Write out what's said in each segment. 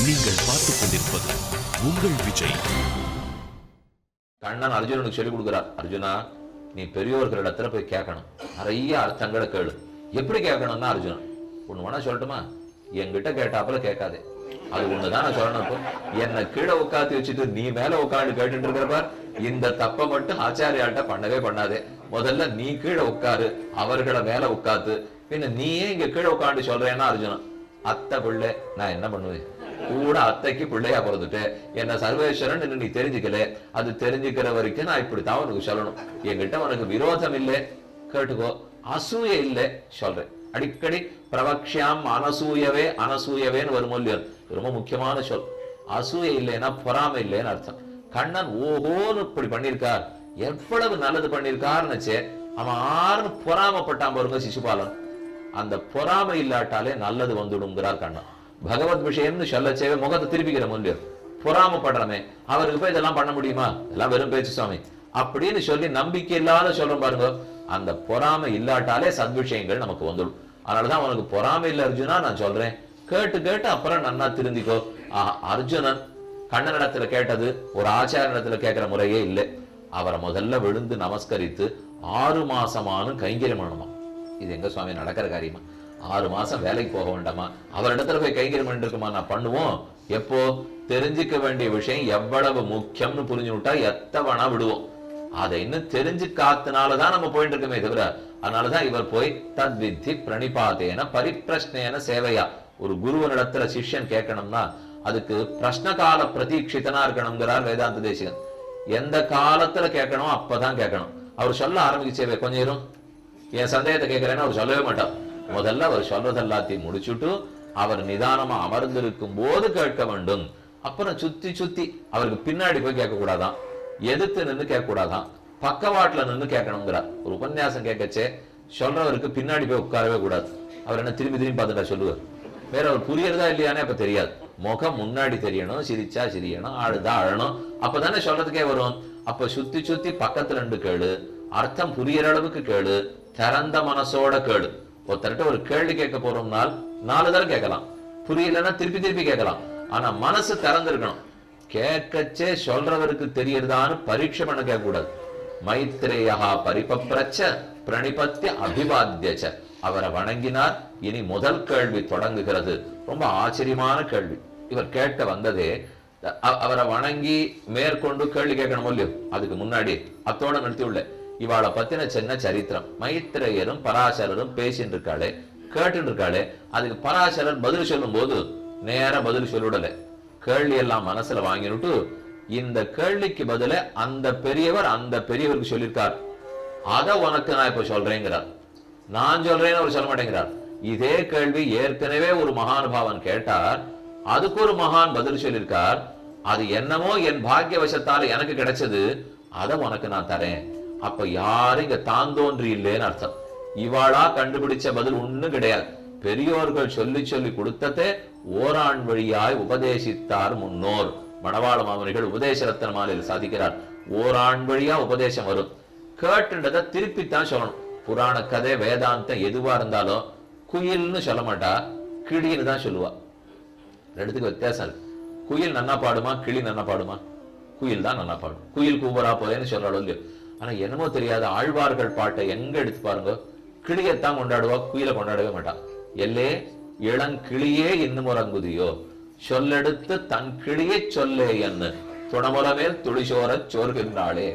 நீங்கள் பார்த்துக் கொண்டிருப்பது உங்கள் விஜய். கண்ணன் அர்ஜுனனுக்கு சொல்லிக் கொடுக்கிறார். அர்ஜுனா, நீ பெரியோர்களிடத்துல போய் கேட்கணும், நிறைய அர்த்தங்களை கேளு. எப்படி கேட்கணும்னா, அர்ஜுனன் ஒண்ணு வேணா சொல்லட்டுமா? என்கிட்ட கேட்டாப்புல கேட்காதே, அது ஒண்ணுதான் நான் சொல்லணும். இப்போ என்னை கீழே உட்காந்து வச்சுட்டு நீ மேல உட்காந்து கேட்டுட்டு இருக்கிறப்ப இந்த தப்பை மட்டும் ஆச்சாரியால்கிட்ட பண்ணவே பண்ணாதே. முதல்ல நீ கீழே உட்காரு, அவர்களை மேல உட்காத்து, பின்ன நீயே இங்க கீழே உட்காந்து சொல்றேன்னா அர்ஜுனன், அத்தை பிள்ளை நான் என்ன பண்ணுவேன்? கூட அத்தைக்கு பிள்ளையா பிறந்துட்டு என்ன சர்வேஸ்வரன் நீ தெரிஞ்சுக்கல. அது தெரிஞ்சுக்கிற வரைக்கும் நான் இப்படித்தான் உனக்கு சொல்லணும். என்கிட்ட உனக்கு விரோதம் இல்லை, கேட்டுக்கோ. அசூய இல்லை சொல்றேன். அடிக்கடி பிரபக்ஷாம் அனசூயவே அனசூயவேன்னு வரும் இல்லையோ, ரொம்ப முக்கியமான சொல். அசூய இல்லைன்னா பொறாமை இல்லைன்னு அர்த்தம். கண்ணன் ஓஹோன்னு இப்படி பண்ணிருக்கார், எவ்வளவு நல்லது பண்ணிருக்காருன்னு அவன் ஆறுன்னு பொறாமப்பட்டான் பாருங்க சிசுபாலன். அந்த பொறாமை இல்லாட்டாலே நல்லது வந்துடுங்கிறார் கண்ணன். பகவத் விஷயம்னு சொல்லச்சேவே முகத்தை திருப்பிக்கிற முன்னியர் பொறாமப்படுறமே, அவருக்கு போய் இதெல்லாம் பண்ண முடியுமா? இதெல்லாம் வெறும் பேச்சு சுவாமி அப்படின்னு சொல்லி நம்பிக்கை இல்லாத சொல்றோம் பாருங்க. அந்த பொறாமை இல்லாட்டாலே சத்விஷயங்கள் நமக்கு வந்துடும். அதனாலதான் உனக்கு பொறாமை இல்லை அர்ஜுனா, நான் சொல்றேன், கேட்டு கேட்டு அப்புறம் நன்னா திருந்திக்கோ. அர்ஜுனன் கண்ணனிடத்துல கேட்டது ஒரு ஆச்சாரியனிடத்துல கேட்கிற முறையே இல்லை. அவரை முதல்ல விழுந்து நமஸ்கரித்து 6 மாசமான கைங்கரியம் பண்ணணுமா? இது எங்க சுவாமி நடக்கிற காரியமா? 6 மாசம் வேலைக்கு போக வேண்டாமா? அவரிடத்துல போய் கைங்கரியம் பண்ணிருக்குமா? நான் பண்ணுவோம். எப்போ தெரிஞ்சுக்க வேண்டிய விஷயம் எவ்வளவு முக்கியம்னு புரிஞ்சு விட்டா எத்தவனா விடுவோம். அதை இன்னும் தெரிஞ்சு காத்துனாலதான் நம்ம போயிட்டு இருக்கோமே தவிர. அதனாலதான் இவர் போய் தத்வித்தி பிரணிபாதேன பரிப்பிரஷ்னேன சேவையா. ஒரு குருவனிடத்துல சிஷ்யன் கேட்கணும்னா அதுக்கு பிரஷ்ன கால பிரதீட்சிதனா இருக்கணுங்கிறார் வேதாந்த தேசிகன். எந்த காலத்துல கேட்கணும் அப்பதான் கேட்கணும். அவர் சொல்ல ஆரம்பிச்சேவே கொஞ்சம் இரும், என் சந்தேகத்தை கேட்கிறேன்னு அவர் சொல்லவே மாட்டார். முதல்ல அவர் சொல்றதெல்லாத்தையும் முடிச்சுட்டு அவர் நிதானமா அமர்ந்திருக்கும் போது கேட்க வேண்டும். அப்புறம் சுத்தி சுத்தி அவருக்கு பின்னாடி போய் கேட்க கூடாதான், எதிர்த்து நின்று கேட்க கூடாதான், பக்கவாட்டுல நின்று கேட்கணுங்கிறார். ஒரு உபன்யாசம் கேட்கச்சே சொல்றவருக்கு பின்னாடி போய் உட்காரவே கூடாது. அவர் என்ன திரும்பி திரும்பி பார்த்துட்டா சொல்லுவார். வேற அவர் புரியறதா இல்லையானே அப்ப தெரியாது. முகம் முன்னாடி தெரியணும், சிரிச்சா சிரியணும், ஆடுதா அழணும், அப்பதானே சொல்றதுக்கே வரும். அப்ப சுத்தி சுத்தி பக்கத்துல நின்று கேளு, அர்த்தம் புரியற அளவுக்கு கேளு, திறந்த மனசோட கேளு. ஒருத்தர்கிட்ட ஒரு கேள்வி கேட்க போறோம்னால் 4 தடவை கேட்கலாம், புரியலன்னா திருப்பி திருப்பி கேட்கலாம். ஆனா மனசு திறந்திருக்கணும். கேட்கச்சே சொல்றவருக்கு தெரியறதான்னு பரீட்சை பண்ண கேட்க கூடாது. மைத்ரேயா பரிபப்ரச்ச பிரணிபத்திய அபிவாத்தியச்ச. அவரை வணங்கினார். இனி முதல் கேள்வி தொடங்குகிறது. ரொம்ப ஆச்சரியமான கேள்வி. இவர் கேட்க வந்ததே அவரை வணங்கி மேற்கொண்டு கேள்வி கேட்கணும் இல்லையோ, அதுக்கு முன்னாடி அத்தோட நிறுத்தி உள்ள இவாளை பத்தின சின்ன சரித்திரம். மைத்ரேயரும் பராசரரும் பேசிட்டு இருக்காளே, கேட்டு இருக்காளே. அதுக்கு பராசரர் பதில் சொல்லும் போது நேர பதில் சொல்லிவிடல, கேள்வி எல்லாம் மனசுல வாங்கினுட்டு இந்த கேள்விக்கு பதில அந்த பெரியவர் அந்த பெரியவருக்கு சொல்லியிருக்கார், அத உனக்கு நான் இப்ப சொல்றேங்கிறார். நான் சொல்றேன்னு அவர் சொல்ல மாட்டேங்கிறார். இதே கேள்வி ஏற்கனவே ஒரு மகானுபாவன் கேட்டார், அதுக்கு ஒரு மகான் பதில் சொல்லியிருக்கார். அது என்னமோ என் பாக்கியவசத்தால எனக்கு கிடைச்சது, அத உனக்கு நான் தரேன். அப்ப யாரும் இங்க தாந்தோன்றி இல்லைன்னு அர்த்தம். இவாளா கண்டுபிடிச்ச பதில் ஒண்ணும் கிடையாது. பெரியோர்கள் சொல்லி சொல்லி கொடுத்ததே ஓராண் வழியாய் உபதேசித்தார் முன்னோர். மணவாள மாமனிகள் உபதேச ரத்ன மாலையில் சாதிக்கிறார். ஓராண் வழியா உபதேசம் வரும். கேட்டுன்றத திருப்பித்தான் சொல்லணும். புராண கதை வேதாந்தம் எதுவா இருந்தாலும் குயில்னு சொல்ல மாட்டா, கிளின்னு தான் சொல்லுவா. ரெண்டுத்துக்கு வித்தியாசம் இருக்கு. குயில் நன்னா பாடுமா, கிளி நன்னா பாடுமா? குயில் தான் நன்னா பாடும். குயில் கூபரா போதேன்னு சொல்றாளோ இல்லையோ. ஆனா என்னமோ தெரியாத ஆழ்வார்கள் பாட்டை எங்க எடுத்து பாருங்க, கிளியத்தான் கொண்டாடுவா, குயிலை கொண்டாடவே மாட்டான். எல்லே இளங்கிளியே இன்னும் உறங்குதியோ, சொல்லெடுத்து தன் கிளியை சொல்லே என்று துணமுலமேல் துளிசோர சோர்கின்றாளே.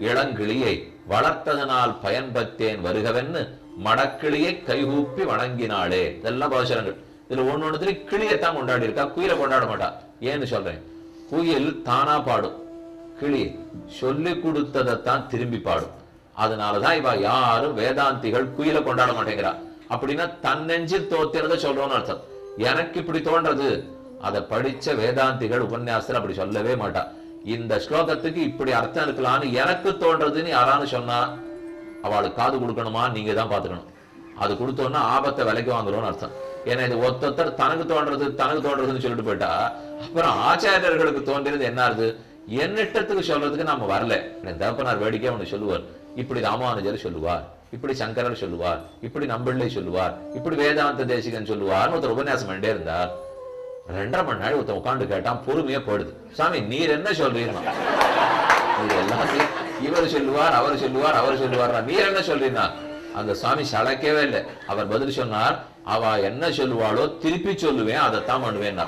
இளங்கிளியை வளர்த்ததனால் பயன்பட்டேன் வருகவென்னு மடக்கிளியை கைகூப்பி வணங்கினாளே. இதெல்லாம் பாசுரங்கள். இதுல ஒண்ணு கிளியத்தான் கொண்டாடி இருக்கா, குயிலை கொண்டாட மாட்டா. ஏன்னு சொல்றேன், குயில் தானா பாடும், கிளி சொல்லி கொடுத்ததைத்தான் திரும்பி பாடும். அதனாலதான் இவ யாரும் வேதாந்திகள் குயிலை கொண்டாட மாட்டேங்கிறா. அப்படின்னா தன்னெஞ்சில் தோத்திரத சொல்றோம்னு அர்த்தம். எனக்கு இப்படி தோன்றது, அதை படிச்ச வேதாந்திகள் உபன்யாசத்துல அப்படி சொல்லவே மாட்டா. இந்த ஸ்லோகத்துக்கு இப்படி அர்த்தம் இருக்கலாம்னு எனக்கு தோன்றதுன்னு யாரான்னு சொன்னா அவளுக்கு காது கொடுக்கணுமா, நீங்க தான் பாத்துக்கணும். அது கொடுத்தோம்னா ஆபத்தை விலைக்கு வாங்குறோம்னு அர்த்தம். ஏன்னா இது ஒருத்தர் தனக்கு தோன்றதுன்னு சொல்லிட்டு போயிட்டா அப்புறம் ஆச்சாரியர்களுக்கு தோன்றது என்ன ஆகுது? என்னிட்டத்துக்கு சொல்றதுக்கு நம்ம வரல. தகப்பனார் வேடிக்கை ஒண்ணு சொல்லுவார், இப்படி ராமானுஜர் சொல்லுவார், இப்படி சங்கரர் சொல்லுவார், இப்படி நம்பிள்ளை சொல்லுவார், இப்படி வேதாந்த தேசிகன் சொல்லுவார். ஒருத்தர் உபன்யாசம் பண்ணிட்டே இருந்தார். 2.5 மணி நேரம் ஒருத்தன் உட்காந்து கேட்டான், பொறுமையா போயிடுது. சாமி நீர் என்ன சொல்றீங்க? இது எல்லாத்தையும் இவர் சொல்லுவார், அவர் சொல்லுவார், அவர் சொல்லுவார், நீர் என்ன சொல்றீங்க? அந்த சுவாமி சளைக்கவே இல்லை. அவர் பதில் சொன்னார், அவ என்ன சொல்லுவாளோ திருப்பி சொல்லுவேன், அதைத்தான் பண்ணுவேன்.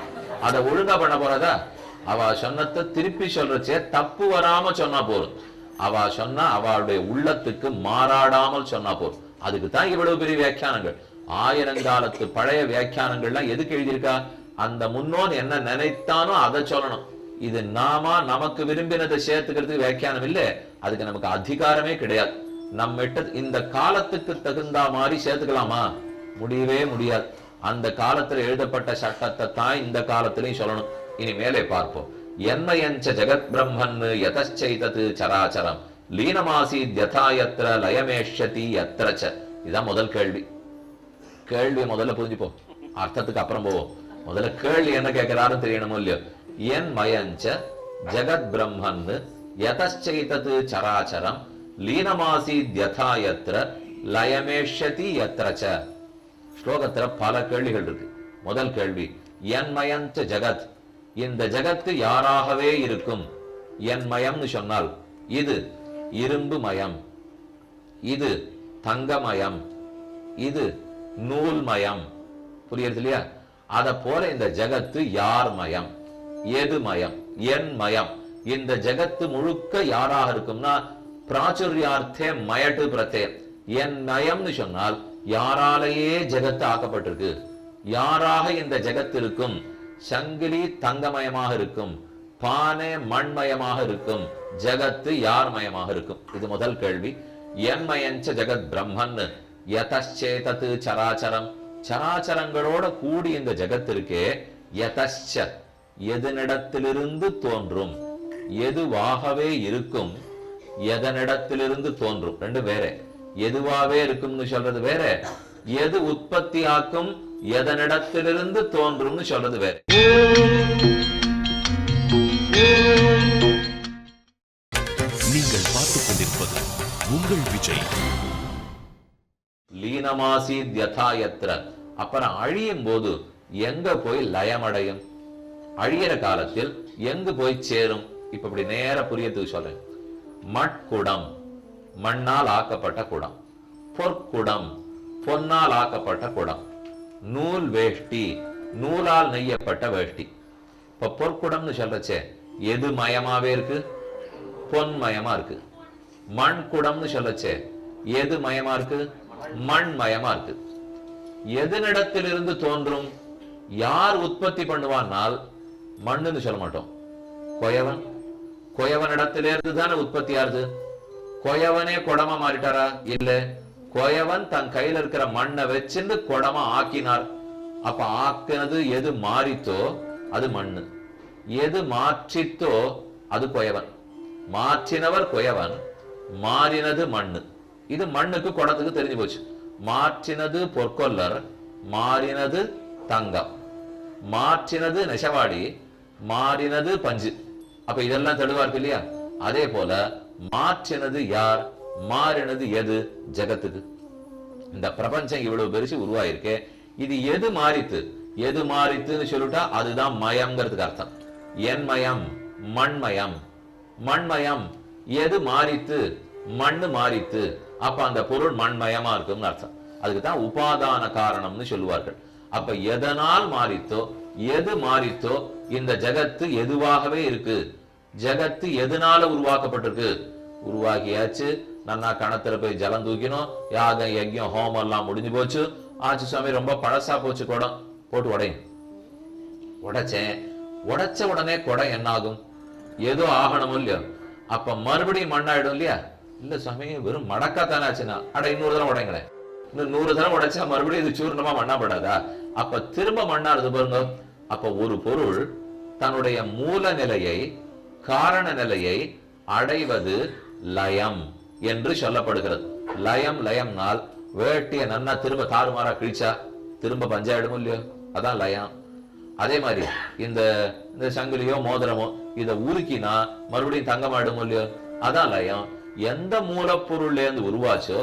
அதை ஒழுங்கா பண்ண போறதா? அவ சொன்னதை திருப்பி சொல்றச்சே தப்பு வராம சொன்னா போதும். அவ சொன்னா அவளுடைய உள்ளத்துக்கு மாறாடாமல் சொன்னா போதும். அதுக்கு தான் இவ்வளவு பெரிய வியாக்கியானங்கள். ஆயிரங்காலத்து பழைய வியாக்கியானங்கள்லாம் எதுக்கு எழுதியிருக்கா? அந்த முன்னோன் என்ன நினைத்தானோ அதை சொல்லணும். இது நமக்கு விரும்பினதை சேர்த்துக்கிறதுக்கு வியாக்கியானம் இல்லை. அதுக்கு நமக்கு அதிகாரமே கிடையாது. நம்மகிட்ட இந்த காலத்துக்கு தகுந்த மாதிரி சேர்த்துக்கலாமா? முடியவே முடியாது. அந்த காலத்துல எழுதப்பட்ட சட்டத்தை தான் இந்த காலத்திலையும் சொல்லணும். இனி மேலே பார்ப்போம். என்மயஞ்ச ஜெகத் பிரம்மன் யதச்சைதது சராச்சரம் லீனமாசீத் யதா யத்ர லயமேஷ்யதி யத்ரச்ச. இதுதான் முதல் கேள்வி. கேள்வி முதல்ல புரிஞ்சுப்போம், அர்த்தத்துக்கு அப்புறம் போவோம். முதல்ல கேள்வி என்ன கேட்கிறாருன்னு தெரியணுமோ இல்லையோ. என்மயஞ்ச ஜெகத் பிரம்மன் யதச்சைதது சராச்சரம் லீனமாசீத் யதா யத்ர லயமேஷ்யதி யத்ரச்ச. ஸ்லோகத்துல பல கேள்விகள் இருக்கு. முதல் கேள்வி, என்மயஞ்ச ஜெகத், இந்த ஜகத்து யாராகவே இருக்கும். என்மயம்னு சொன்னால் இது இரும்பு மயம், இது தங்கமயம், இது நூல்மயம். புரியுது இல்லையா? அத போல இந்த ஜகத்து யார் மயம், எது மயம், என் மயம். இந்த ஜகத்து முழுக்க யாராக இருக்கும்னா பிராச்சுரியார்த்தே மயட்டு பிரத்யம். என் மயம்னு சொன்னால் யாராலேயே ஜெகத்து ஆக்கப்பட்டிருக்கு. யாராக இந்த ஜெகத்து இருக்கும்? சங்கிலி தங்கமயமாக இருக்கும், பானை மண்மயமாக இருக்கும், ஜகத்து யார் மயமாக இருக்கும்? இது முதல் கேள்வி. என்மயஞ்ச ஜெகத் பிரம்மன் யதச்சேதது சராச்சரம், சராச்சரங்களோட கூடி இந்த ஜெகத் இருக்கே. யதச்ச எதனிடத்திலிருந்து தோன்றும், எதுவாகவே இருக்கும், எதனிடத்திலிருந்து தோன்றும். ரெண்டு வேற. எதுவாவே இருக்கும்னு சொல்றது வேற, எது உற்பத்தி ஆக்கும், எதனிடத்திலிருந்து தோன்றும்னு சொல்றது வேற. நீங்கள் பார்த்துக் கொண்டிருப்பது உங்கள் விஜய். லீனமாசீத் யதா யத்ர, அப்புறம் அழியும் போது எங்க போய் லயமடையும்? அழியிற காலத்தில் எங்கு போய் சேரும்? இப்ப இப்படி நேர புரியத்துக்கு சொல்றேன். மட்குடம், மண்ணால் ஆக்கப்பட்ட குடம். பொற்குடம், பொன்னால் ஆக்கப்பட்ட குடம். நூல் வேஷ்டி, நூலால் நெய்யப்பட்ட வேஷ்டி. இப்ப பொற்குடம்னு சொல்றச்சே எது மயமாவே இருக்கு? பொன்மயமா இருக்கு. மண் குடம்னு சொல்லச்சே எது மயமா இருக்கு? மண் மயமா இருக்கு. எதனிடத்திலிருந்து தோன்றும்? யார் உற்பத்தி பண்ணுவானால் மண்ணுன்னு சொல்ல மாட்டோம். கொயவன், கொயவனிடத்திலிருந்து தானே உற்பத்தி ஆறுது. கொயவனே குடமா மாறிட்டாரா? இல்ல, கொயவன் தன் கையில இருக்கிற மண்ணை வச்சுட்டு குடமா ஆக்கினார். அப்ப ஆக்கினது எது மாறித்தோ அது மண்ணு, எது மாற்றித்தோ அது கொயவன். மாற்றினவர் கொயவன், மாறினது மண்ணு. இது மண்ணுக்கு குடத்துக்கு தெரிஞ்சு போச்சு. மாற்றினது பொற்கொல்லர், மாறினது தங்கம். மாற்றினது நெசவாடி, மாறினது பஞ்சு. அப்ப இதெல்லாம் தெளிவா இருக்கு இல்லையா? அதே போல மாற்றினது யார், மாறினது எது? ஜகத்துக்கு. இந்த பிரபஞ்சம் இவ்வளவு பெருசு உருவாயிருக்கே, இது எது மாறித்து? எது மாறித்துன்னு சொல்லிட்டா அதுதான் மயம்ங்கிறதுக்கு அர்த்தம். என் மயம், மண்மயம். மண்மயம் எது மாறித்து? மண்ணு மாறித்து. அப்ப அந்த பொருள் மண்மயமா இருக்கும்னு அர்த்தம். அதுக்கு தான் உபாதான காரணம்னு சொல்லுவார்கள். அப்ப எதனால் மாறித்தோ, எது மாறித்தோ இந்த ஜகத்து எதுவாகவே இருக்கு. ஜகத்து எதனால உருவாக்கப்பட்டிருக்கு? உருவாக்கியாச்சு, நன்னா கணத்துல போய் ஜலம் தூக்கினோம், யாகம் யஜ்யம் ஹோமம் எல்லாம் முடிஞ்சு போச்சு. ஆச்சு சுவாமி ரொம்ப பழசா போச்சு குடம், போட்டு உடையும். உடைச்சேன், உடைச்ச உடனே குடம் என்ன ஆகும்? ஏதோ ஆகணும் இல்லையோ? அப்ப மறுபடியும் மண்ணாயிடும் இல்லையா? இல்ல சுவாமி வெறும் மடக்காத்தானே ஆச்சுன்னா, அட இன்னொரு தரம் உடைங்களேன். இன்னும் 100 தரம் உடைச்சா மறுபடியும் இது சூர்ணமா மண்ணாப்படாதா? அப்ப திரும்ப மண்ணாடுது பாருங்க. அப்ப ஒரு பொருள் தன்னுடைய மூல நிலையை, காரண நிலையை அடைவது லயம் என்று சொல்லப்படுகிறது. லயம், லயம்னால் வேட்டிய நன்னா திரும்ப தாறுமாறா கிழிச்சா திரும்ப பஞ்சாயிடும் இல்லையோ? அதான் லயம். அதே மாதிரி இந்த சங்கிலியோ மோதிரமோ இதை உருக்கினா மறுபடியும் தங்கமாயிடும் இல்லையோ? அதான் லயம். எந்த மூலப்பொருள்ல இருந்து உருவாச்சோ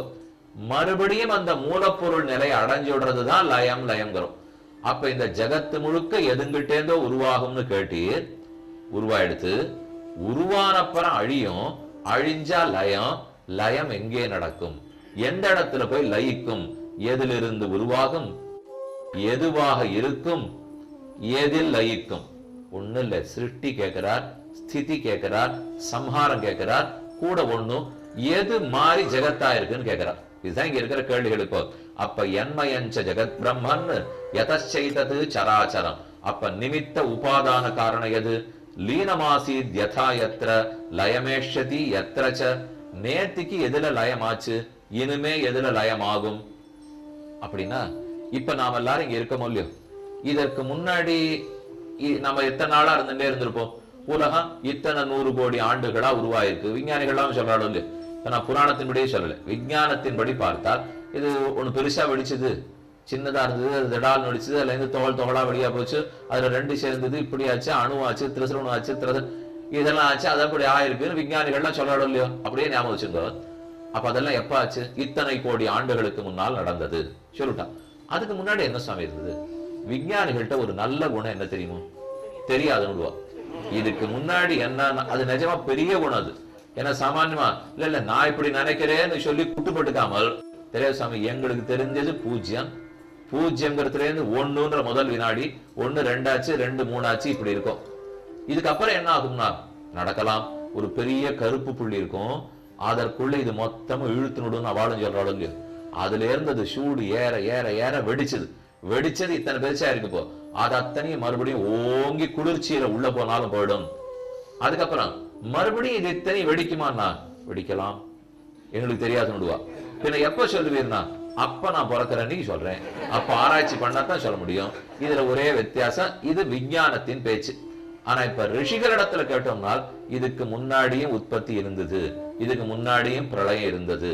மறுபடியும் அந்த மூலப்பொருள் நிலையை அடைஞ்சு விடுறதுதான் லயம், லயம்ங்கிறோம். அப்ப இந்த ஜகத்து முழுக்க எதுங்கிட்டேந்தோ உருவாகும்னு கேட்டீர். உருவாயிடுத்து. உருவானப்புறம் அழியும். அழிஞ்சா லயம். லயம் எங்கே நடக்கும்? எந்த இடத்துல போய் லயிக்கும்? எதிலிருந்து உருவாகும்? எதுவாக இருக்கும்? எதில் லயிக்கும்? ஒண்ணு இல்ல. சிருஷ்டி கேட்கிறார், ஸ்திதி கேட்கிறார், சம்ஹாரம் கேட்கிறார், கூட ஒண்ணும் எது மாறி ஜெகத்தா இருக்குன்னு கேட்கிறார். இதுதான் இங்க இருக்கிற கேள்விகள். இப்போ அப்ப என்மயஞ்ச ஜெகத் பிரம்மன் யதச்சைதது சராச்சரம். அப்ப நிமித்த உபாதான காரணம் எது? லீனமாசீத் யதா யத்ர லயமேஷதி யத்ரச்ச. நேத்திக்கு எதுல லயமாச்சு, இனிமே எதுல லயமாகும்? அப்படின்னா இப்ப நாம எல்லாரும் இங்க இருக்கோம் இல்லையோ, இதற்கு முன்னாடி நம்ம எத்தனை நாளா இருந்துட்டே இருந்திருப்போம். உலகம் இத்தனை 100 கோடி ஆண்டுகளா உருவாயிருக்கு. விஞ்ஞானிகள்லாம் சொல்றாலும் இல்லையோ, நான் புராணத்தின்படியே சொல்லல, விஞ்ஞானத்தின்படி பார்த்தால் இது ஒண்ணு பெருசா வெடிச்சது, சின்னதா இருந்தது, அது திடால்னு வெடிச்சது, அதுல இருந்து தோளா வெளியா போச்சு, அதுல 2 சேர்ந்தது, இப்படி ஆச்சு, அணுவாச்சு, திரசரணு ஆச்சு, இதெல்லாம் ஆச்சு, அது அப்படி ஆயிருக்குன்னு விஞ்ஞானிகள்லாம் சொல்றாலும் இல்லையோ. அப்படியே ஞாபகம் வச்சுக்கோ. அப்ப அதெல்லாம் எப்ப ஆச்சு? இத்தனை கோடி ஆண்டுகளுக்கு முன்னால் நடந்தது சொல்லிட்டான். அதுக்கு முன்னாடி என்ன சுவாமி இருந்தது? விஞ்ஞானிகள்கிட்ட ஒரு நல்ல குணம் என்ன தெரியுமோ? தெரியாதுன்னு. இதுக்கு முன்னாடி என்ன, அது நிஜமா பெரிய குணம். அது ஏன்னா சாமான்யமா இல்ல நான் இப்படி நினைக்கிறேன்னு சொல்லி குட்டுப்பட்டுக்காமல், தெரியாது சாமி, எங்களுக்கு தெரிஞ்சது பூஜ்யம். பூஜ்யம்ங்கிறதுல இருந்து 1ன்ற முதல் வினாடி 1 2 ஆச்சு, 2 3 ஆச்சு, இப்படி இருக்கும். இதுக்கப்புறம் என்ன ஆகும்னா நடக்கலாம், ஒரு பெரிய கருப்பு புள்ளி இருக்கும், அதற்குள்ள இது மொத்தமும் இழுத்துனுடும் அவளும் சொல்றாள் இல்லையோ. அதுல இருந்தது சூடு ஏற ஏற ஏற வெடிச்சது இத்தனை பெருசா இருக்கு. இப்போ அது அத்தனையும் மறுபடியும் ஓங்கி குளிர்ச்சியில உள்ள போனாலும் போயிடும். அதுக்கப்புறம் மறுபடியும் இது இத்தனை வெடிக்குமான்னா வெடிக்கலாம், எங்களுக்கு தெரியாதுன்னுடுவா. பின்ன எப்ப சொல்லுவீர்னா அப்ப நான் பிறக்கிறேன்னு சொல்றேன், அப்ப ஆராய்ச்சி பண்ணாதான் சொல்ல முடியும். இதுல ஒரே வித்தியாசம், இது விஞ்ஞானத்தின் பேச்சு. ஆனா இப்ப ரிஷிகளிடத்துல கேட்டோம்னால் இதுக்கு முன்னாடியும் உற்பத்தி இருந்தது, இதுக்கு முன்னாடியும் பிரளயம் இருந்தது,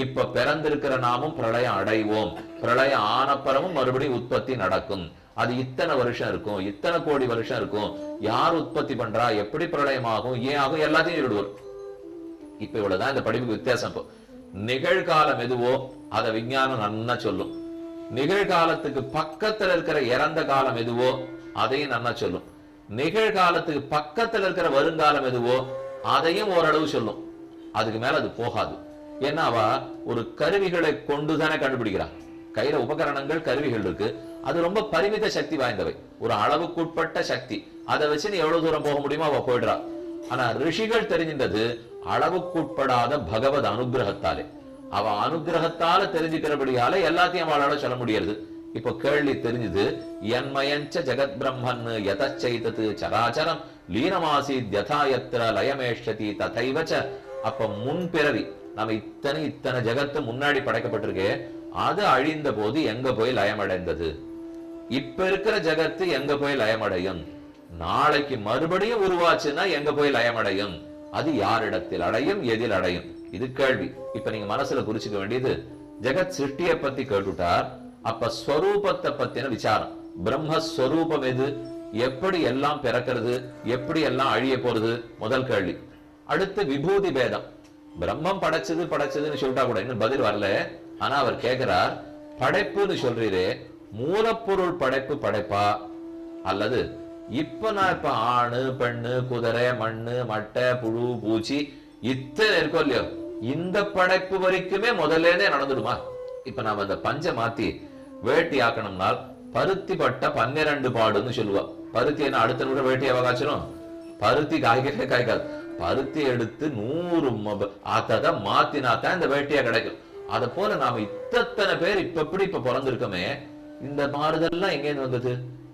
இப்ப பிறந்திருக்கிற நாமும் பிரளயம் அடைவோம், பிரளயம் ஆனப்பறமும் மறுபடியும் உற்பத்தி நடக்கும், அது இத்தனை வருஷம் இருக்கும், இத்தனை கோடி வருஷம் இருக்கும், யார் உற்பத்தி பண்றா, எப்படி பிரளயம் ஆகும், ஏன் ஆகும், எல்லாத்தையும் விடுவோம். இப்ப இவ்வளவுதான் இந்த படிப்புக்கு வித்தியாசம். இப்போ நிகழ்காலம் எதுவோ அதை விஞ்ஞானம் நன்னா சொல்லும், நிகழ்காலத்துக்கு பக்கத்துல இருக்கிற இறந்த காலம் எதுவோ அதையும் நன்னா சொல்லும், நிகழ்காலத்துக்கு பக்கத்துல இருக்கிற வருங்காலம் எதுவோ அதையும் ஓரளவு சொல்லும். அதுக்கு மேல அது போகாது. ஏன்னா அவ ஒரு கருவிகளை கொண்டுதானே கண்டுபிடிக்கிறா. கையில உபகரணங்கள் கருவிகள் இருக்கு, அது ரொம்ப பரிமித சக்தி வாய்ந்தவை, ஒரு அளவுக்குட்பட்ட சக்தி. அதை வச்சு நீ எவ்வளவு தூரம் போக முடியுமோ அவ போயிடுறா. ஆனா ரிஷிகள் தெரிஞ்சின்றது அளவுக்குட்படாத பகவத் அனுகிரகத்தாலே, அவ அனுகிரகத்தால தெரிஞ்சுக்கிறபடியால எல்லாத்தையும் அவளால சொல்ல முடியாது. இப்ப கேள்வி தெரிஞ்சது, என்மயஞ்ச ஜெகத் பிரம்மன் யதச்சைதது சராச்சரம் லீனமாசீத் யதா யத்ர லயமேஷதி ததைவச. அப்ப முன்பிறவி நம்ம இத்தனை ஜெகத்து முன்னாடி படைக்கப்பட்டிருக்கே, அது அழிந்த போது எங்க போய் லயமடைந்தது? இப்ப இருக்கிற ஜெகத்து எங்க போய் லயமடையும்? நாளைக்கு மறுபடியும் உருவாச்சுன்னா எங்க போய் லயமடையும்? அது யாரிடத்தில் அடையும், எதில் அடையும்? இது கேள்வி. இப்ப நீங்க மனசுல குறிச்சுக்க வேண்டியது, ஜெகத் சிருஷ்டியை பத்தி கேட்டுட்டார், அப்ப ஸ்வரூபத்தை பத்தின விசாரம். பிரம்மஸ்வரூபம் எது, எப்படி எல்லாம் பிறக்கிறது, எப்படி எல்லாம் அழிய போறது, முதல் கேள்வி. அடுத்து விபூதி பேதம். பிரம்மம் படைச்சதுன்னு சொல்லிட்டா கூட இன்னும் பதில் வரல. ஆனா அவர் கேட்கிறார், படைப்புன்னு சொல்றீரே, மூலப்பொருள் படைப்பு படைப்பா, அல்லது இப்ப நான் இப்ப ஆணு பெண்ணு குதிரை மண்ணு மட்டை புழு பூச்சி இத்தனை இருக்கோ இல்லையோ, இந்த படைப்பு வரைக்குமே முதல்ல நடந்துடுமா? இப்ப நாம அந்த பஞ்ச மாத்தி வேட்டி ஆக்கணும்னால் பருத்தி பட்ட 12 பாடுன்னு சொல்லுவா. பருத்தி என்ன அடுத்த கூட வேட்டி அவகாச்சிரும்? பருத்தி காய்கறே காய்க்காது. பருத்தி எடுத்து 100 ஆத்தான் மாத்தினாத்தான் இந்த வேட்டியா கிடைக்கும். அத போல நாம இத்தனை பேர் இப்ப பிறந்திருக்கோமே, இந்த மாறுதல்லாம் எங்கேருந்து வந்தது?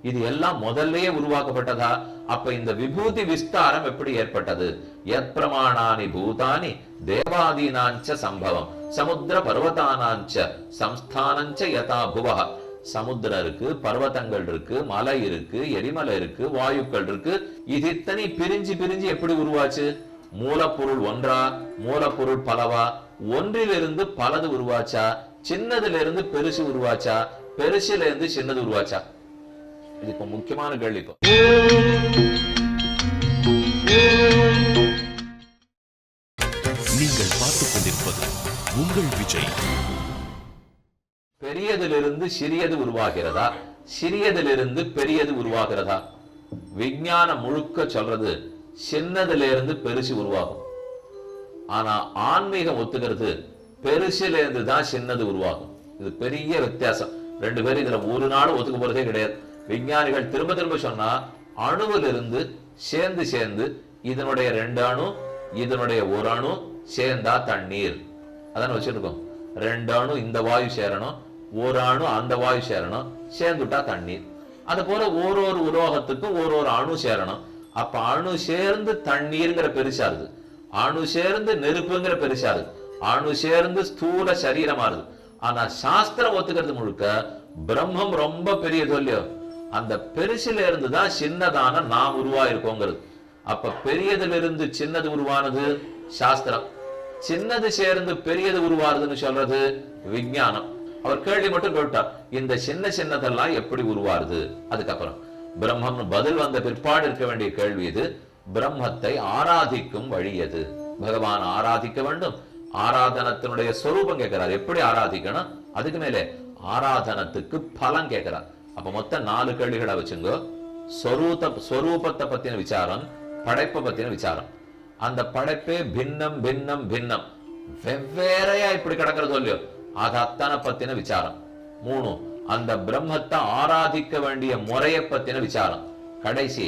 இது எல்லாம் முதல்லயே உருவாக்கப்பட்டதா? அப்ப இந்த விபூதி விஸ்தாரம் எப்படி ஏற்பட்டது? யத் பிரமாணானி பூதானி தேவாதீனாஞ்ச சம்பவம் சமுத்திர பர்வதானாஞ்ச சம்ஸ்தானஞ்ச யதா புவஹ. சமுத்திரம் இருக்கு, பர்வதங்கள் இருக்கு, மலை இருக்கு, எரிமலை இருக்கு, வாயுக்கள் இருக்கு. இது இத்தனை பிரிஞ்சு எப்படி உருவாச்சு? மூலப்பொருள் ஒன்றா, மூலப்பொருள் பலவா? ஒன்றிலிருந்து பலது உருவாச்சா? சின்னதுல இருந்து பெருசு உருவாச்சா? பெருசுல இருந்து சின்னது உருவாச்சா? இது இப்ப முக்கியமான கேள்வி. இப்போ நீங்கள் பார்த்துக் கொண்டிருப்பது உங்கள் விஜய். பெரியதிலிருந்து சிறியது உருவாகிறதா, சிறியதிலிருந்து பெரியது உருவாகிறதா? விஞ்ஞானம் முழுக்க சொல்றது சின்னதுல இருந்து பெருசு உருவாகும். ஆனா ஆன்மீகம் ஒத்துக்கிறது பெருசுல இருந்து தான் சின்னது உருவாகும். இது பெரிய வித்தியாசம். ரெண்டு பேரும் இதுல ஒரு நாள் ஒத்துக்க போறதே கிடையாது. விஞ்ஞானிகள் திரும்ப திரும்ப சொன்னா அணுவிலிருந்து சேர்ந்து சேர்ந்து இதனுடைய 2 அணு இதனுடைய 1 அணு சேர்ந்தா தண்ணீர். அதான் வச்சிருக்கோம். 2 அணு இந்த வாயு சேரணும், 1 அணு அந்த வாயு சேரணும், சேர்ந்துட்டா தண்ணீர். அது போல ஒரு உலோகத்துக்கும் ஒரு அணு சேரணும். அப்ப அணு சேர்ந்து தண்ணீர்ங்கிற பெருசாருது, அணு சேர்ந்து நெருப்புங்கிற பெருசாருது, அணு சேர்ந்து ஸ்தூல சரீரமாறுது. ஆனா சாஸ்திரம் ஒத்துக்கிறது முழுக்க பிரம்மம் ரொம்ப பெரியது இல்லையோ, அந்த பெருசில இருந்து தான் சின்னதான நாம் உருவாயிருக்கோங்கிறது. அப்ப பெரியதிலிருந்து சின்னது உருவானது சாஸ்திரம், சின்னது சேர்ந்து பெரியது உருவாருதுன்னு சொல்றது விஞ்ஞானம். அவர் கேள்வி மட்டும் கேட்டார், இந்த சின்னதெல்லாம் எப்படி உருவாருது? அதுக்கப்புறம் பிரம்மம்னு பதில் வந்த பிற்பாடு இருக்க வேண்டிய கேள்வி இது. பிரம்மத்தை ஆராதிக்கும் வழி எது? பகவான் ஆராதிக்க வேண்டும். ஆராதனத்தினுடைய சொரூபம் கேட்கிறார், எப்படி ஆராதிக்கணும்? அதுக்கு மேலே ஆராதனத்துக்கு பலன் கேட்கிறார். அப்ப மொத்தம் 4 கேள்விகளை வச்சுங்க. சொரூபத்தை பத்தின விசாரம், படைப்பை பத்தின விசாரம். அந்த படைப்பே பின்னம் பின்னம் பின்னம் வெவ்வேறையா இப்படி கிடக்கிறது இல்லையோ, அது அத்தனை பத்தின விசாரம். 3 அந்த பிரம்மத்தை ஆராதிக்க வேண்டிய முறையை பத்தின விசாரம். கடைசி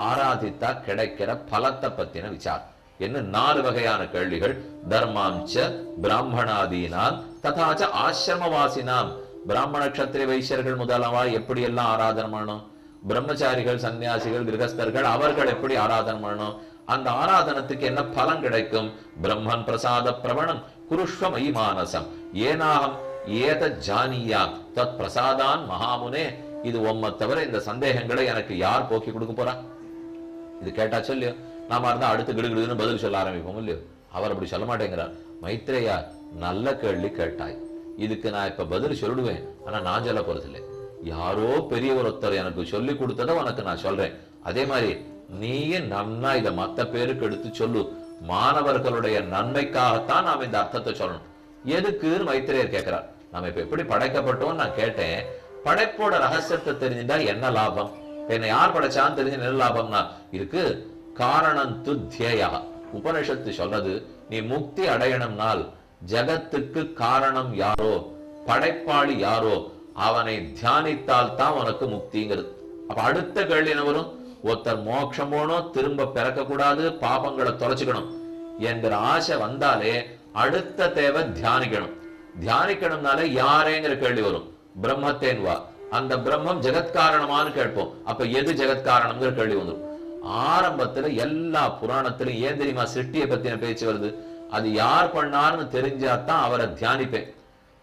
ஆராதித்தா கிடைக்கிற பலத்தை பத்தின விசாரம். என்ன 4 வகையான கேள்விகள். தர்மாம்ச பிராமணாதீனாம் ததாச்ச ஆசிரமவாசினாம். பிராமண கஷத்திரிய வைசியர்கள் முதலவா எப்படி எல்லாம் ஆராதனை பண்ணணும், பிரம்மச்சாரிகள் சன்னியாசிகள் கிரகஸ்தர்கள் அவர்கள் எப்படி ஆராதனை பண்ணணும், அந்த ஆராதனத்துக்கு என்ன பலன் கிடைக்கும். பிரம்மன் பிரசாத பிரவணம் குருஷ்வ மயி மானசம் ஏனாகம் ஏத ஜானியாம் தத் பிரசாதான் மகாமுனே. இது உம்மை தவிர இந்த சந்தேகங்களை எனக்கு யார் போக்கி கொடுக்க போறா? இது கேட்டா சொல்லியோ நாம இருந்தா அடுத்து கிடுகிடுன்னு பதில் சொல்ல ஆரம்பிப்போம் இல்லையோ. அவர் அப்படி சொல்ல மாட்டேங்கிறார். மைத்ரேயா, நல்ல கேள்வி கேட்டாய், இதுக்கு நான் இப்ப பதில் சொல்லிடுவேன், ஆனா நான் சொல்ல போறது இல்லை. யாரோ பெரியவர் ஒருத்தர் எனக்கு சொல்லி கொடுத்ததை உனக்கு நான் சொல்றேன். அதே மாதிரி நீயே நன்னா இதை மத்த பேருக்கு எடுத்து சொல்லு. மாணவர்களுடைய நன்மைக்காகத்தான் நாம் இந்த அர்த்தத்தை சொல்லணும். எதுக்குன்னு மைத்திரேயர் கேட்கிறார். நம்ம இப்ப எப்படி படைக்கப்பட்டோம் நான் கேட்டேன். படைப்போட ரகசியத்தை தெரிஞ்சுட்டா என்ன லாபம்? என்னை யார் படைச்சான்னு தெரிஞ்சு என்ன லாபம்னா இருக்கு. காரணம் துத்தியா. உபனிஷத்து சொல்றது, நீ முக்தி அடையணும்னால் ஜகத்துக்கு காரணம் யாரோ, படைப்பாளி யாரோ, அவனை தியானித்தால் தான் உனக்கு முக்திங்கிறது. அப்ப அடுத்த கேள்வி என்ன வரும்? ஒருத்தர் மோட்சம் போனோம், திரும்ப பிறக்க கூடாது, பாபங்களை தொலைச்சுக்கணும் என்கிற ஆசை வந்தாலே அடுத்த தேவை தியானிக்கணும். தியானிக்கணும்னாலே யாரேங்கிற கேள்வி வரும். பிரம்மத்தேன் வா. அந்த பிரம்மம் ஜெகத்காரணமானு கேட்போம். அப்ப எது ஜெகத்காரணம்ங்கிற கேள்வி வந்துடும். ஆரம்பத்துல எல்லா புராணத்திலும் ஏன் தெரியுமா சிருஷ்டியை பத்தின பேச்சு வருது? அது யார் பண்ணாருன்னு தெரிஞ்சாதான் அவரை தியானிப்பேன்.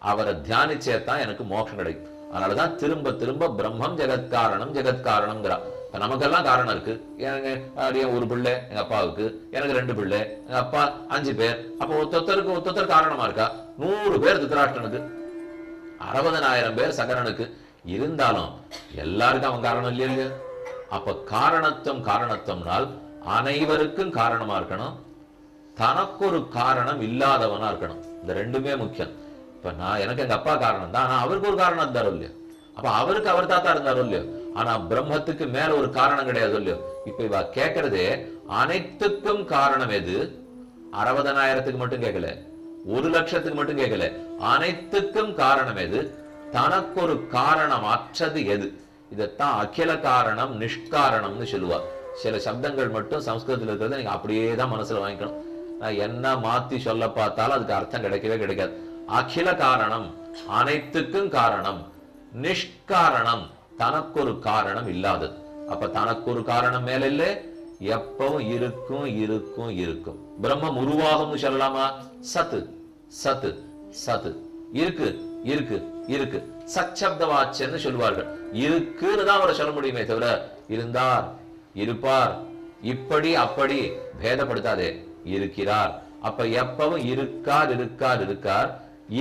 அவரை தியானிச்சேதான் எனக்கு மோட்சம் கிடைக்கும். அதனாலதான் திரும்ப திரும்ப பிரம்மம் ஜெகத்காரணம் ஜெகத்காரணம்ங்கிறா. இப்ப நமக்கெல்லாம் காரணம் இருக்கு. எனக்கு ஒரு பிள்ளை, எங்க அப்பாவுக்கு, எனக்கு 2 பிள்ளை, எங்க அப்பா 5 பேர். அப்ப ஒருத்தருக்கு காரணமா இருக்கா? 100 பேர் திருதராஷ்டிரனுக்கு, 60,000 பேர் சகரனுக்கு. இருந்தாலும் எல்லாருக்கும் அவன் காரணம் இல்லையா? அப்ப காரணத்துவம்னால் அனைவருக்கும் காரணமா இருக்கணும், தனக்கு ஒரு காரணம் இல்லாதவனா இருக்கணும். இந்த 2மே முக்கியம். இப்ப எனக்கு எங்க அப்பா காரணம் தான், ஆனா அவருக்கு ஒரு காரணம் இருந்தாரோ இல்லையோ. அப்ப அவருக்கு அவர் தாத்தா இருந்தாரோ இல்லையோ. ஆனா பிரம்மத்துக்கு மேல ஒரு காரணம் கிடையாது இல்லையோ. இப்ப இவ கேட்கறதே அனைத்துக்கும் காரணம் எது? 60,000க்கு மட்டும் கேட்கல, 1,00,000க்கு மட்டும் கேட்கல, அனைத்துக்கும் காரணம் எது? தனக்கு ஒரு காரணம் அற்றது எது? இதைத்தான் அகில காரணம் நிஷ்காரணம்னு சொல்லுவார். சில சப்தங்கள் மட்டும் சம்ஸ்கிருதத்தில் இருக்கிறத நீங்க அப்படியே தான் மனசுல வாங்கிக்கணும். நான் என்ன மாத்தி சொல்ல பார்த்தாலும் அதுக்கு அர்த்தம் கிடைக்கவே கிடைக்காது. அகில காரணம் அனைத்துக்கும் காரணம், நிஷ்காரணம் தனக்கு ஒரு காரணம் இல்லாதது. அப்ப தனக்கு ஒரு காரணம் மேல இல்ல, எப்பவும் இருக்கும் இருக்கும் இருக்கும். பிரம்மம் உருவாகும்னு சொல்லலாமா? சத்து சத்து சத்து இருக்கு இருக்கு இருக்கு. சச்சப்த வாச்சன்னு சொல்லுவார்கள். இருக்குன்னு தான் அவரை சொல்ல முடியுமே தவிர இருந்தார் இருப்பார் இப்படி அப்படி பேதப்படுத்தாதே. இருக்கிறார். அப்ப எப்பவும் இருக்கார் இருக்கார் இருக்கார்.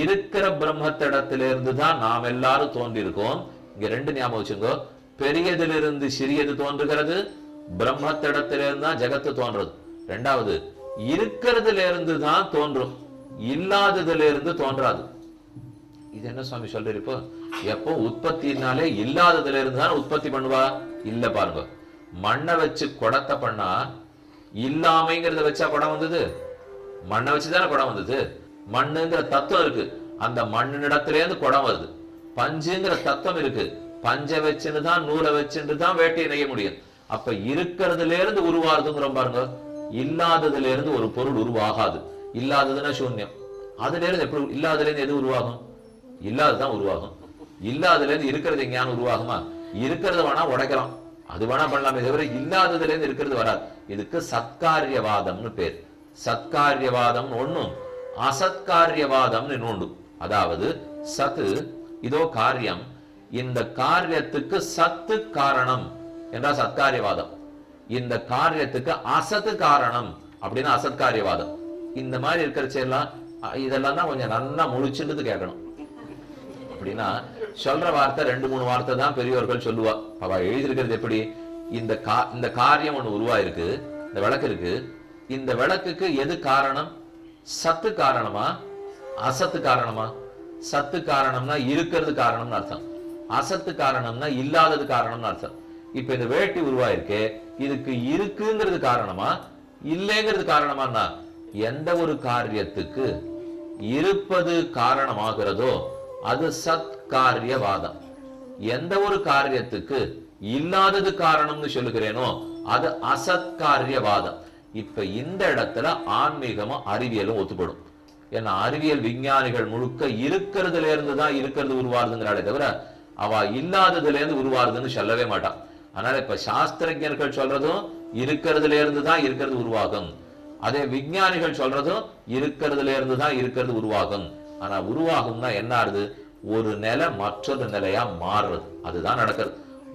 இருக்கிற பிரம்மத்திடத்திலிருந்து தான் நாம் எல்லாரும் தோன்றிருக்கோம். இங்க 2 ஞாபகம் வச்சுங்கோ. பெரியதிலிருந்து சிறியது தோன்றுகிறது, பிரம்மத்திடத்திலிருந்து தான் ஜெகத்து தோன்றது. 2வது இருக்கிறதுல இருந்து தான் தோன்றும், இல்லாததுல இருந்து தோன்றாது. இது என்ன சுவாமி சொல்றீரு? இப்போ எப்போ உற்பத்தினாலே இல்லாததுல இருந்து தான் உற்பத்தி பண்ணுவா? இல்ல பாருங்க, மண்ணை வச்சு குடத்தை பண்ணா இல்லாமைங்கிறத வச்சா குடம் வந்தது? மண்ணை வச்சுதானே குடம் வந்தது. மண்ணுங்கிற தத்துவம் இருக்கு, அந்த மண்ணிடத்துல இருந்து குடம் வருது. பஞ்சுங்கிற தத்துவம் இருக்கு, பஞ்சை வச்சுன்னு தான் நூலை வச்சுட்டு தான் வேட்டையை நெய்ய முடியும். அப்ப இருக்கிறதுல இருந்து உருவாகுதுங்கிற பாருங்க. இல்லாததுல இருந்து ஒரு பொருள் உருவாகாது. இல்லாததுன்னா சூன்யம். அதுல இருந்து எப்படி? இல்லாததுல இருந்து எது உருவாகும்? இல்லாததான் உருவாகும். இல்லாததுல இருந்து இருக்கிறது எங்கேயானு உருவாகுமா? இருக்கிறது வேணா உடைக்கலாம், அது வேணா பண்ணலாமே தவிர இல்லாததுல இருந்து இருக்கிறது வராது. இதுக்கு சத்காரியவாதம்னு பேர். சத்காரியவாதம் ஒண்ணும், அசத்காரியவாதம்னு இன்னொன்று. அதாவது சத்து இதோ காரியம், இந்த காரியத்துக்கு சத்து காரணம் என்றா சத்காரியவாதம், இந்த காரியத்துக்கு அசத்து காரணம் அப்படின்னா அசத்காரியவாதம். இந்த மாதிரி இருக்கிறச்செல்லாம் இதெல்லாம் தான் கொஞ்சம் நல்லா முழிச்சுட்டு கேட்கணும். அப்படின்னா சொல்ற வார்த்தை 2-3 வார்த்தை தான் பெரியவர்கள் சொல்லுவா. அவ எழுதியிருக்கிறது எப்படி? இந்த காரியம் ஒண்ணு உருவாயிருக்கு, இந்த விளக்கு இருக்கு, இந்த விளக்குக்கு எது காரணம்? சத்து காரணமா அசத்து காரணமா? சத்து காரணம்னா இருக்கிறது காரணம்னு அர்த்தம், அசத்து காரணம்னா இல்லாதது காரணம்னு அர்த்தம். இப்ப இந்த வேட்டி உருவாயிருக்கு, இதுக்கு இருக்குங்கிறது காரணமா இல்லைங்கிறது காரணமானா? எந்த ஒரு காரியத்துக்கு இருப்பது காரணமாகிறதோ அது சத்காரியவாதம். எந்த ஒரு காரியத்துக்கு இல்லாதது காரணம்னு சொல்லுகிறேனோ அது அசத்காரியவாதம். இப்ப இந்த இடத்துல ஆன்மீகமும் அறிவியலும் ஒத்துப்படும். ஏன்னா அறிவியல் விஞ்ஞானிகள் முழுக்க இருக்கிறதுல இருந்து தான் இருக்கிறது உருவாருதுங்கிறாளே தவிர அவ இல்லாததுல இருந்து உருவாருதுன்னு சொல்லவே மாட்டான். அதனால இப்ப சாஸ்திரஜர்கள் சொல்றதும் இருக்கிறதுல இருந்து தான் இருக்கிறது உருவாகும், அதே விஞ்ஞானிகள் சொல்றதும் இருக்கிறதுல இருந்து தான் இருக்கிறது உருவாகும். ஆனா உருவாகும்னா என்ன ஆறுது? ஒரு நிலை மற்றொரு நிலையா மாறுறது, அதுதான் நடக்கிறது.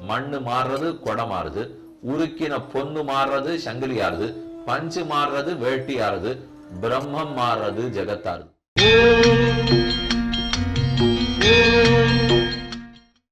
மண்ணு மாறுறது, குடம் மாறுது, உருக்கின பொண்ணு மாறுறது, சங்கிலி ஆறுது, பஞ்சு மாறுறது, வேட்டி ஆறுது, பிரம்மம் மாறுறது, ஜெகத்தாறுது.